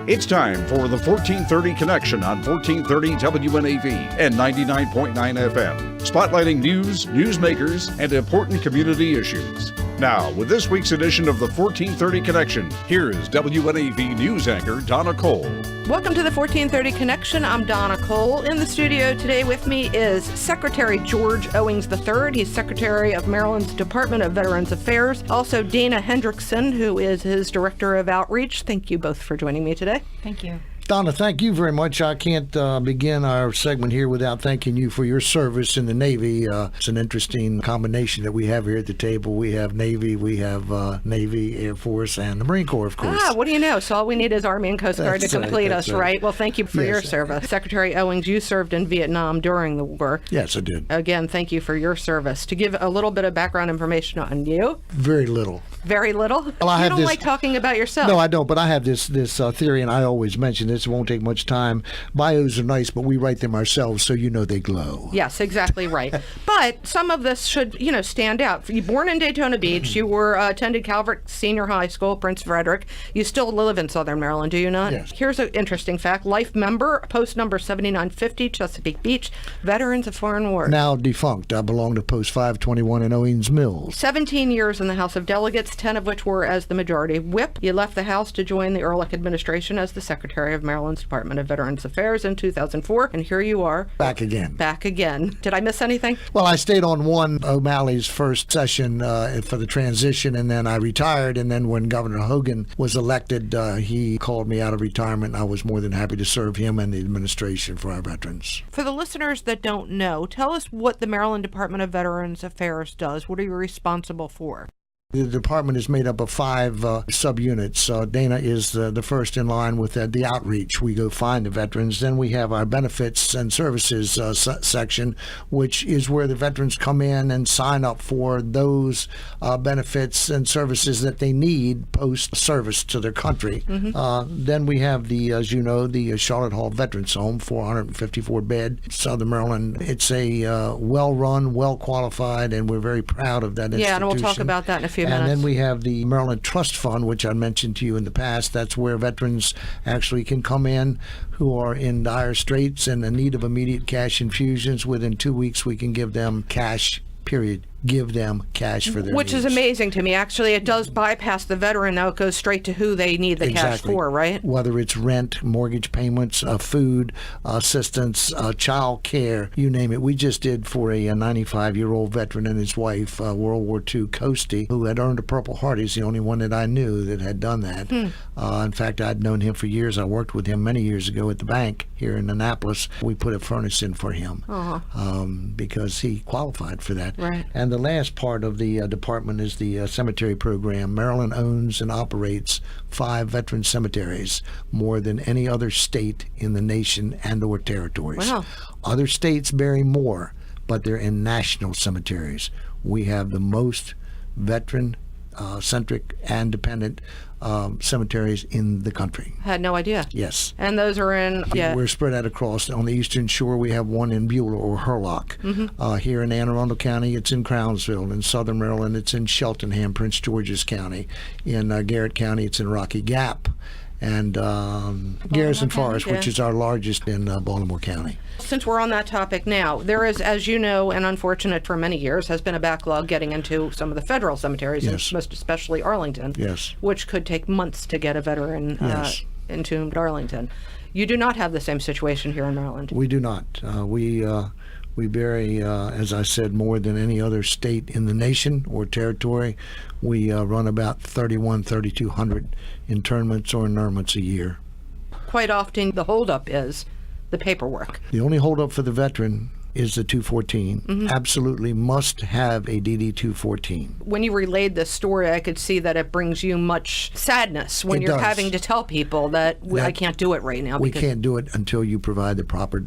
It's time for the 1430 Connection on 1430 WNAV and 99.9 FM, spotlighting news, newsmakers, and important community issues. Now, with this week's edition of the 1430 Connection, here's WNAV news anchor Donna Cole. Welcome to the 1430 Connection. I'm Donna Cole. In the studio today with me is Secretary George Owings III. He's Secretary of Maryland's Department of Veterans Affairs. Also, Donna Hendrickson, who is his Director of Outreach. Thank you both for joining me today. Thank you. Donna, thank you very much. I can't begin our segment here without thanking you for your service in the Navy. It's an interesting combination that we have here at the table. We have Navy, Navy, Air Force, and the Marine Corps, of course. What do you know? So all we need is Army and Coast Guard to complete us, right? Well, thank you for your service. Secretary Owings, you served in Vietnam during the war. Yes, I did. Again, thank you for your service. To give a little bit of background information on you. Very little. Very little? Well, you don't like talking about yourself. No, I don't, but I have this theory, and I always mention this. It won't take much time. Bios are nice, but we write them ourselves, so you know they glow. Yes, exactly right. But some of this should, stand out. You're born in Daytona Beach. You were attended Calvert Senior High School, Prince Frederick. You still live in Southern Maryland, do you not? Yes. Here's an interesting fact. Life member, post number 7950, Chesapeake Beach, Veterans of Foreign Wars. Now defunct. I belong to post 521 in Owings Mills. 17 years in the House of Delegates, 10 of which were as the majority whip. You left the House to join the Ehrlich administration as the Secretary of Maryland's Department of Veterans Affairs in 2004, and here you are. Back again. Did I miss anything? Well, I stayed on one O'Malley's first session for the transition, and then I retired, and then when Governor Hogan was elected, he called me out of retirement, and I was more than happy to serve him and the administration for our veterans. For the listeners that don't know, tell us what the Maryland Department of Veterans Affairs does. What are you responsible for? The department is made up of 5 subunits. Dana is the first in line with the outreach. We go find the veterans. Then we have our benefits and services section, which is where the veterans come in and sign up for those benefits and services that they need post-service to their country. Mm-hmm. Then we have as you know, the Charlotte Hall Veterans Home, 454-bed, Southern Maryland. It's a well-run, well-qualified, and we're very proud of that institution. Yeah, and we'll talk about that in a few minutes. And then we have the Maryland Trust Fund, which I mentioned to you in the past. That's where veterans actually can come in who are in dire straits and in need of immediate cash infusions. Within 2 weeks, we can give them cash, period. Give them cash for their Which needs. is amazing to me. Actually, it does bypass the veteran. Now it goes straight to who they need the cash for, right? Whether it's rent, mortgage payments, food assistance, child care, you name it. We just did for a 95-year-old veteran and his wife, World War II Coastie, who had earned a Purple Heart. He's the only one that I knew that had done that. In fact, I'd known him for years. I worked with him many years ago at the bank here in Annapolis. We put a furnace in for him because he qualified for that. Right. And the last part of the department is the cemetery program. Maryland owns and operates 5 veteran cemeteries, more than any other state in the nation and or territories. Wow. Other states bury more, but they're in national cemeteries. We have the most veteran-centric and dependent cemeteries in the country. Had no idea. Yes. And those are in... Yeah. We're spread out across. On the eastern shore, we have one in Beulah or Hurlock. Mm-hmm. Here in Anne Arundel County, it's in Crownsville. In southern Maryland, it's in Cheltenham, Prince George's County. In Garrett County, it's in Rocky Gap. And Garrison Forest, which is our largest in Baltimore County. Since we're on that topic now, there is, as you know, and unfortunate for many years, has been a backlog getting into some of the federal cemeteries, yes. and most especially Arlington, yes. which could take months to get a veteran yes. entombed at Arlington. You do not have the same situation here in Maryland. We do not. We bury, as I said, more than any other state in the nation or territory. We run about 3,200 internments or inurnments a year. Quite often, the holdup is the paperwork. The only holdup for the veteran is the 214. Mm-hmm. Absolutely must have a DD 214. When you relayed this story, I could see that it brings you much sadness when you're having to tell people that I can't do it right now. We can't do it until you provide the proper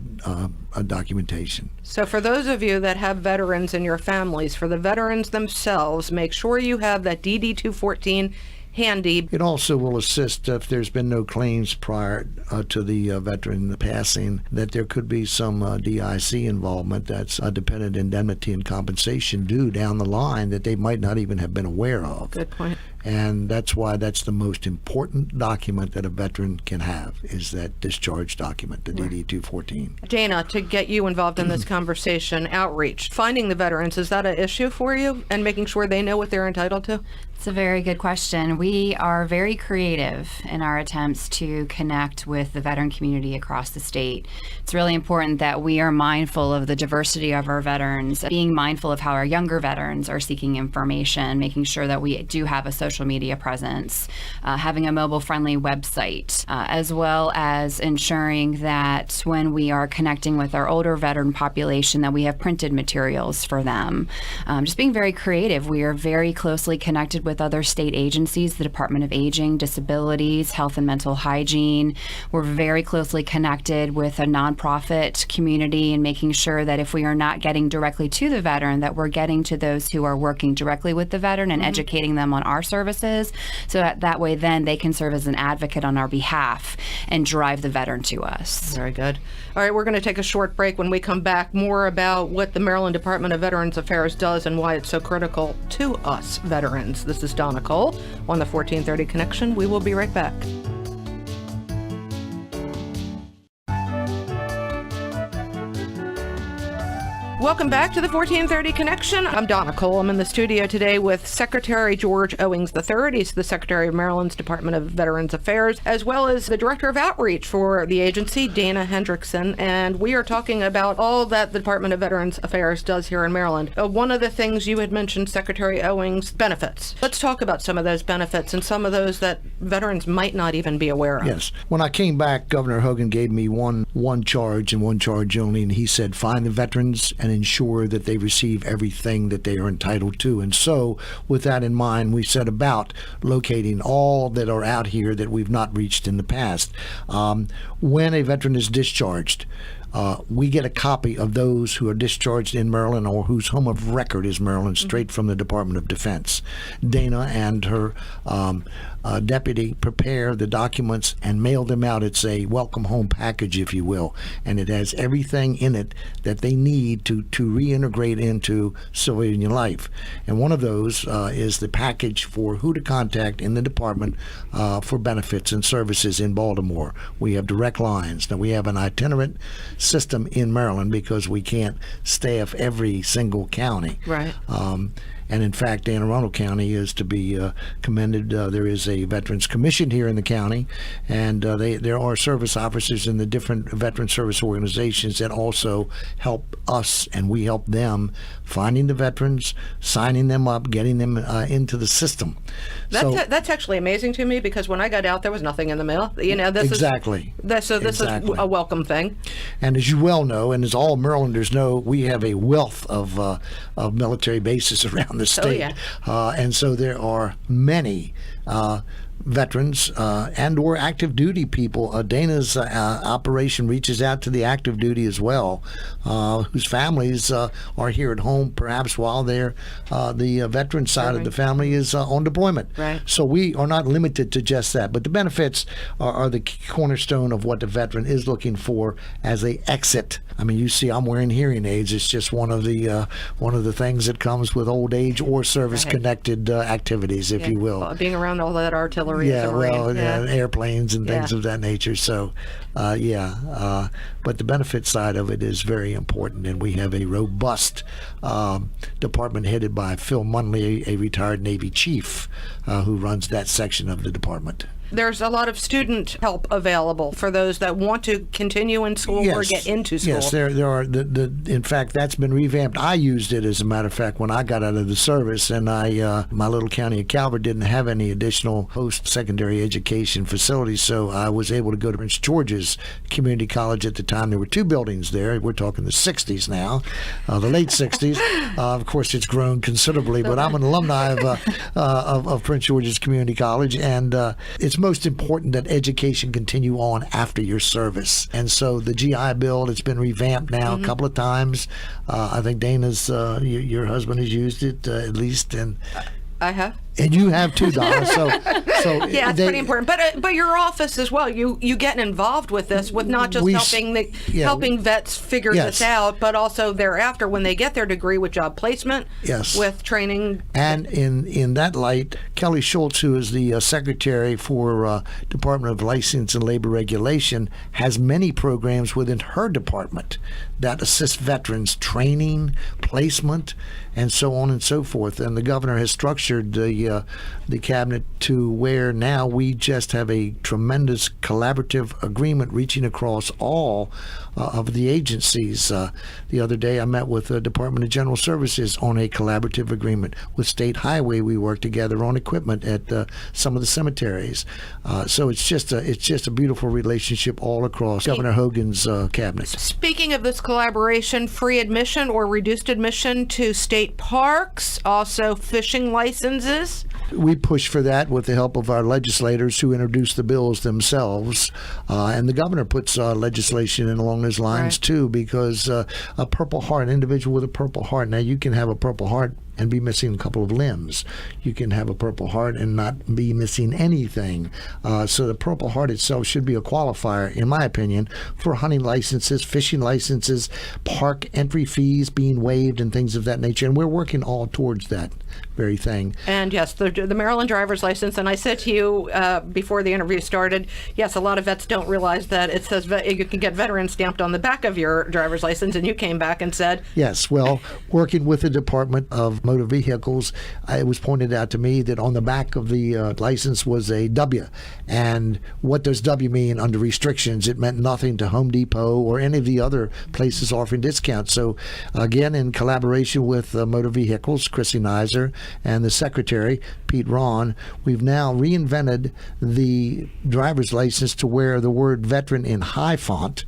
documentation. So for those of you that have veterans in your families, for the veterans themselves, make sure you have that DD 214 handy. It also will assist if there's been no claims prior to the veteran passing, that there could be some DIC involvement, that's dependent indemnity and compensation due down the line that they might not even have been aware of. Good point. And that's why that's the most important document that a veteran can have, is that discharge document, the DD-214. Dana, to get you involved in this conversation, outreach, finding the veterans, is that an issue for you, and making sure they know what they're entitled to? It's a very good question. We are very creative in our attempts to connect with the veteran community across the state. It's really important that we are mindful of the diversity of our veterans, being mindful of how our younger veterans are seeking information, making sure that we do have a social media presence, having a mobile-friendly website, as well as ensuring that when we are connecting with our older veteran population, that we have printed materials for them. Just being very creative. We are very closely connected with other state agencies, the Department of Aging, Disabilities, Health and Mental Hygiene. We're very closely connected with a nonprofit community and making sure that if we are not getting directly to the veteran, that we're getting to those who are working directly with the veteran and educating them on our services, so that way then they can serve as an advocate on our behalf and drive the veteran to us. Very good. All right, we're going to take a short break. When we come back, more about what the Maryland Department of Veterans Affairs does and why it's so critical to us veterans. This is Donna Cole on the 1430 Connection. We will be right back. Welcome back to the 1430 Connection. I'm Donna Cole. I'm in the studio today with Secretary George Owings III. He's the Secretary of Maryland's Department of Veterans Affairs, as well as the Director of Outreach for the agency, Dana Hendrickson. And we are talking about all that the Department of Veterans Affairs does here in Maryland. One of the things you had mentioned, Secretary Owings, benefits. Let's talk about some of those benefits and some of those that veterans might not even be aware of. Yes. When I came back, Governor Hogan gave me one charge and one charge only, and he said, find the veterans and ensure that they receive everything that they are entitled to. And so, with that in mind, we set about locating all that are out here that we've not reached in the past. When a veteran is discharged, we get a copy of those who are discharged in Maryland or whose home of record is Maryland, straight from the Department of Defense. Dana and her deputy prepare the documents and mail them out. It's a welcome home package, if you will, and it has everything in it that they need to reintegrate into civilian life. And one of those is the package for who to contact in the department for benefits and services in Baltimore. We have direct lines. Now, we have an itinerant system in Maryland because we can't staff every single county. Right. And in fact, Anne Arundel County is to be commended. There is a Veterans Commission here in the county, and there are service officers in the different veteran service organizations that also help us, and we help them finding the veterans, signing them up, getting them into the system. That's actually amazing to me, because when I got out, there was nothing in the mail. You know, this is a welcome thing. And as you well know, and as all Marylanders know, we have a wealth of military bases around the state. Oh, yeah. And so there are many veterans and or active duty people. Dana's operation reaches out to the active duty as well, whose families are here at home, perhaps while they're the veteran side of the family is on deployment. Right. So we are not limited to just that, but the benefits are the cornerstone of what the veteran is looking for as a exit. I mean, you see, I'm wearing hearing aids. It's just one of the things that comes with old age or service-connected activities, if you will. Being around all that artillery. Airplanes and things of that nature. So, but the benefit side of it is very important, and we have a robust department headed by Phil Munley, a retired Navy chief, who runs that section of the department. There's a lot of student help available for those that want to continue in school or get into school. Yes, there are. In fact, that's been revamped. I used it, as a matter of fact, when I got out of the service, and my little county of Calvert didn't have any additional post-secondary education facilities, so I was able to go to Prince George's Community College at the time. There were two buildings there. We're talking the 60s now, the late 60s. Of course, it's grown considerably, but I'm an alumni of Prince George's Community College, and it's most important that education continue on after your service. And so the GI Bill, it's been revamped now a couple of times. I think Dana's, your husband has used it at least. And I have. And you have too, Donna. So Yeah, it's pretty important. But your office as well. You getting involved with this, with not just helping vets figure this out, but also thereafter when they get their degree with job placement, with training. And in that light, Kelly Schultz, who is the secretary for Department of License and Labor Regulation, has many programs within her department that assist veterans training, placement, and so on and so forth. And the governor has structured the cabinet to where now we just have a tremendous collaborative agreement reaching across all of the agencies. The other day I met with the Department of General Services on a collaborative agreement. With State Highway, we work together on equipment at some of the cemeteries. So it's just a beautiful relationship all across Governor Hogan's cabinet. Speaking of this collaboration, free admission or reduced admission to state parks, also fishing licenses. We push for that with the help of our legislators who introduce the bills themselves. And the governor puts legislation in along those lines too, because a Purple Heart, an individual with a Purple Heart, now you can have a Purple Heart and be missing a couple of limbs. You can have a Purple Heart and not be missing anything. So the Purple Heart itself should be a qualifier, in my opinion, for hunting licenses, fishing licenses, park entry fees being waived, and things of that nature. And we're working all towards that very thing. And yes, the Maryland driver's license. And I said to you before the interview started, yes, a lot of vets don't realize that it says you can get veteran stamped on the back of your driver's license. And you came back and said, yes, well, working with the Department of Motor Vehicles, it was pointed out to me that on the back of the license was a W. And what does W mean under restrictions? It meant nothing to Home Depot or any of the other places offering discounts. So again, in collaboration with Motor Vehicles, Chrissy Nizer, and the secretary, Pete Ron, we've now reinvented the driver's license to where the word veteran in high font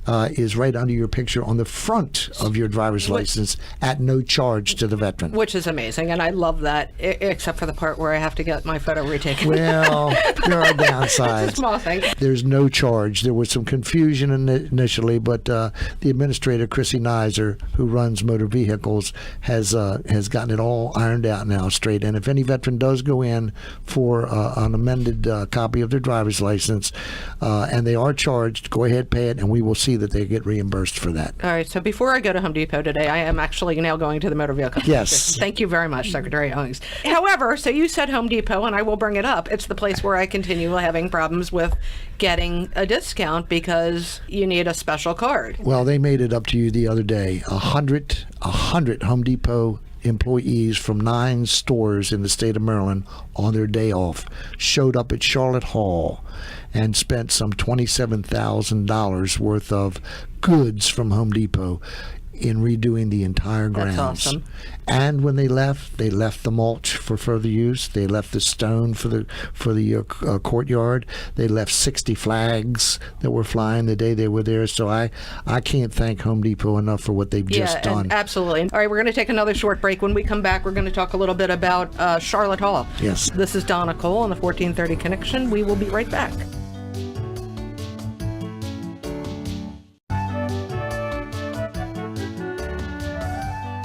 is right under your picture on the front of your driver's license at no charge to the veteran. Which is amazing, and I love that, except for the part where I have to get my photo retaken. Well, there are downsides. It's a small thing. There's no charge. There was some confusion initially, but the administrator, Chrissy Nizer, who runs Motor Vehicles, has gotten it all ironed out now straight. And if any veteran does go in for an amended copy of their driver's license and they are charged, go ahead, pay it, and we will see that they get reimbursed for that. All right, so before I go to Home Depot today, I am actually now going to the Motor Vehicle. Yes. Thank you very much, Secretary Owings. However, so you said Home Depot, and I will bring it up. It's the place where I continue having problems with getting a discount because you need a special card. Well, they made it up to you the other day. 100 Home Depot employees from 9 stores in the state of Maryland on their day off showed up at Charlotte Hall and spent some $27,000 worth of goods from Home Depot in redoing the entire grounds. That's awesome. And when they left the mulch for further use. They left the stone for the courtyard. They left 60 flags that were flying the day they were there. So I can't thank Home Depot enough for what they've just done. Absolutely. All right, we're going to take another short break. When we come back, we're going to talk a little bit about Charlotte Hall. Yes. This is Donna Cole on the 1430 Connection. We will be right back.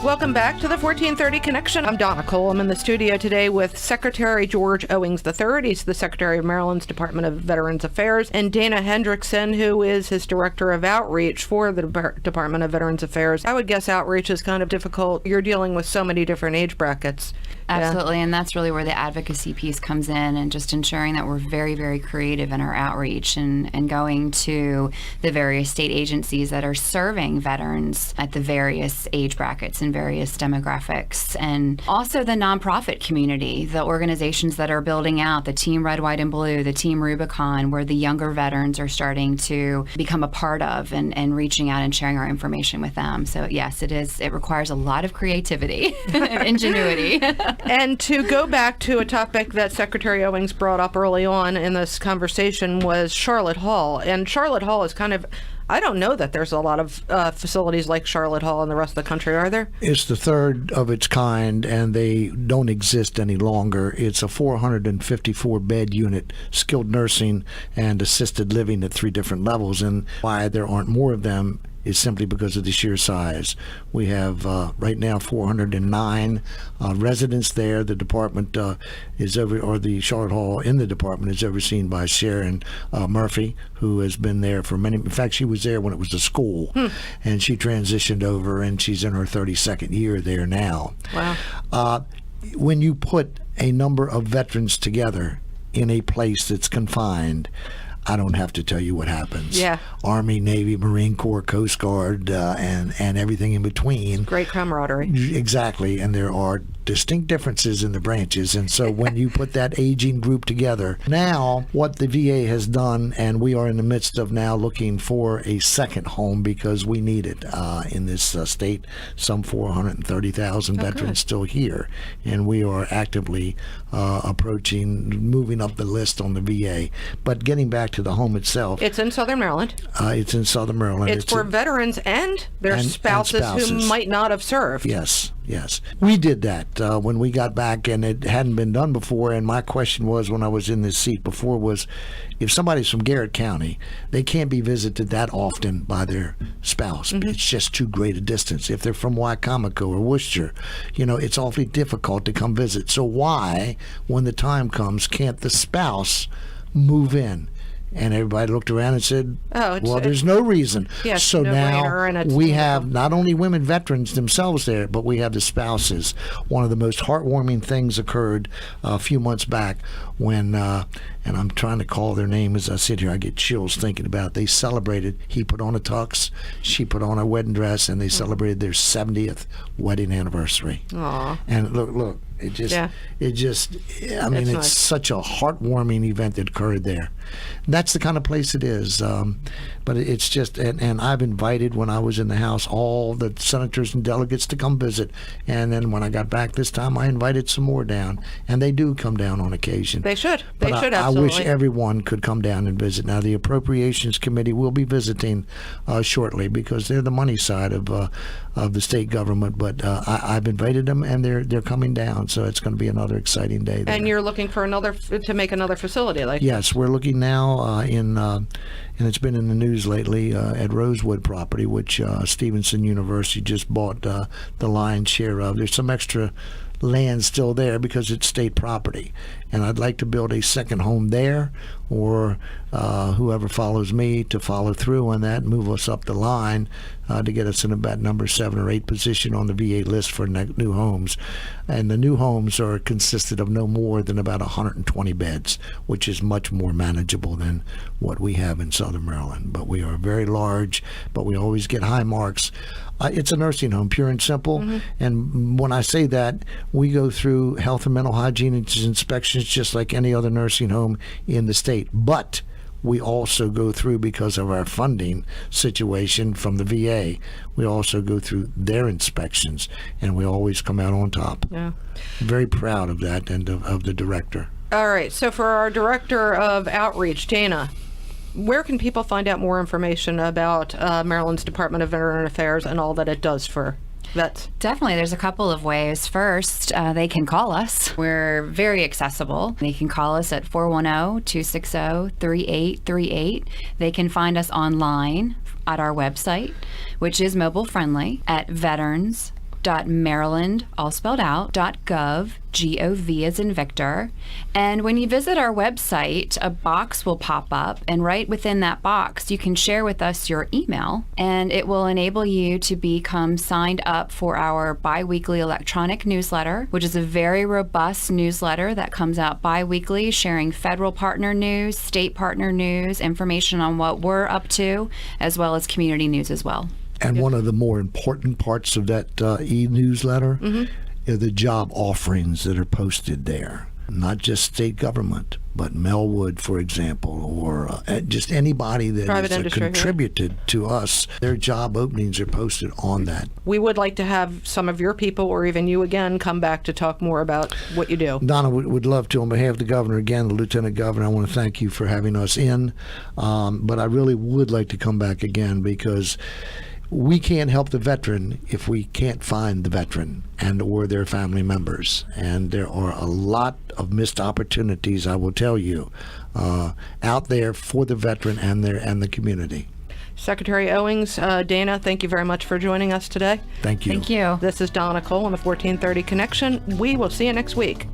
Welcome back to the 1430 Connection. I'm Donna Cole. I'm in the studio today with Secretary George Owings III. He's the Secretary of Maryland's Department of Veterans Affairs, and Dana Hendrickson, who is his Director of Outreach for the Department of Veterans Affairs. I would guess outreach is kind of difficult. You're dealing with so many different age brackets. Absolutely, and that's really where the advocacy piece comes in, and just ensuring that we're very, very creative in our outreach and going to the various state agencies that are serving veterans at the various age brackets and various demographics, and also the nonprofit community, the organizations that are building out the Team Red, White, and Blue, the Team Rubicon, where the younger veterans are starting to become a part of and reaching out and sharing our information with them. So yes, it requires a lot of creativity and ingenuity. And to go back to a topic that Secretary Owings brought up early on in this conversation was Charlotte Hall. And Charlotte Hall is kind of, I don't know that there's a lot of facilities like Charlotte Hall in the rest of the country, are there? It's the third of its kind, and they don't exist any longer. It's a 454-bed unit, skilled nursing and assisted living at 3 different levels. And why there aren't more of them is simply because of the sheer size. We have right now 409 residents there. The department the Charlotte Hall in the department is overseen by Sharon Murphy, who has been there for many. In fact, she was there when it was a school, and she transitioned over, and she's in her 32nd year there now. Wow. When you put a number of veterans together in a place that's confined, I don't have to tell you what happens. Yeah. Army, Navy, Marine Corps, Coast Guard, and everything in between. Great camaraderie. Exactly, and there are distinct differences in the branches, and so when you put that aging group together, now what the VA has done, and we are in the midst of now looking for a second home because we need it in this state. Some 430,000 veterans still here, and we are actively moving up the list on the VA. But getting back to the home itself, It's in Southern Maryland. it's in Southern Maryland. It's for veterans and their spouses who might not have served. Yes. We did that when we got back, and it hadn't been done before. And my question was, when I was in this seat before, was if somebody's from Garrett County, they can't be visited that often by their spouse. It's just too great a distance. If they're from Wycomico or Worcester, it's awfully difficult to come visit. So why, when the time comes, can't the spouse move in? And everybody looked around and said, well, there's no reason. Yes, so no-brainer, now and we have not only women veterans themselves there, but we have the spouses. One of the most heartwarming things occurred a few months back when, and I'm trying to call their name as I sit here, I get chills thinking about it. They celebrated, he put on a tux, she put on a wedding dress, and they celebrated their 70th wedding anniversary. Aww. And look, it's nice. such a heartwarming event that occurred there. That's the kind of place it is. But it's just, and I've invited, when I was in the House, all the senators and delegates to come visit. And then when I got back this time, I invited some more down. And they do come down on occasion. They should. They But should, I absolutely. wish everyone could come down and visit. Now, the Appropriations Committee will be visiting shortly because they're the money side of the state government. But I've invited them, and they're coming down. So it's going to be another exciting day there. And you're looking for to make another facility, like? Yes, we're looking now and it's been in the news lately, at Rosewood property, which Stevenson University just bought the lion's share of. There's some extra land still there because it's state property, and I'd like to build a second home there, or whoever follows me to follow through on that and move us up the line to get us in about number 7 or 8 position on the VA list for new homes. And the new homes are consisted of no more than about 120 beds, which is much more manageable than what we have in Southern Maryland. But we are very large, but we always get high marks. It's a nursing home, pure and simple. And when I say that, we go through health and mental hygiene inspections just like any other nursing home in the state. But we also go through, because of our funding situation from the VA, we also go through their inspections, and we always come out on top. Yeah. Very proud of that and of the director. All right. So for our director of outreach, Dana, where can people find out more information about Maryland's Department of Veteran Affairs and all that it does for vets? Definitely. There's a couple of ways. First, they can call us. We're very accessible. They can call us at 410-260-3838. They can find us online at our website, which is mobile friendly, at veterans.maryland, all spelled out, .gov, G-O-V as in Victor. And when you visit our website, a box will pop up, and right within that box, you can share with us your email, and it will enable you to become signed up for our bi-weekly electronic newsletter, which is a very robust newsletter that comes out bi-weekly, sharing federal partner news, state partner news, information on what we're up to, as well as community news as well. And one of the more important parts of that e-newsletter are the job offerings that are posted there. Not just state government, but Melwood, for example, or just anybody that Private has industry, contributed to us. Their job openings are posted on that. We would like to have some of your people, or even you again, come back to talk more about what you do. Donna would love to. On behalf of the governor, again, the lieutenant governor, I want to thank you for having us in. But I really would like to come back again, because we can't help the veteran if we can't find the veteran and or their family members. And there are a lot of missed opportunities, I will tell you, out there for the veteran and the community. Secretary Owings, Dana, thank you very much for joining us today. Thank you. Thank you. This is Donna Cole on the 1430 Connection. We will see you next week.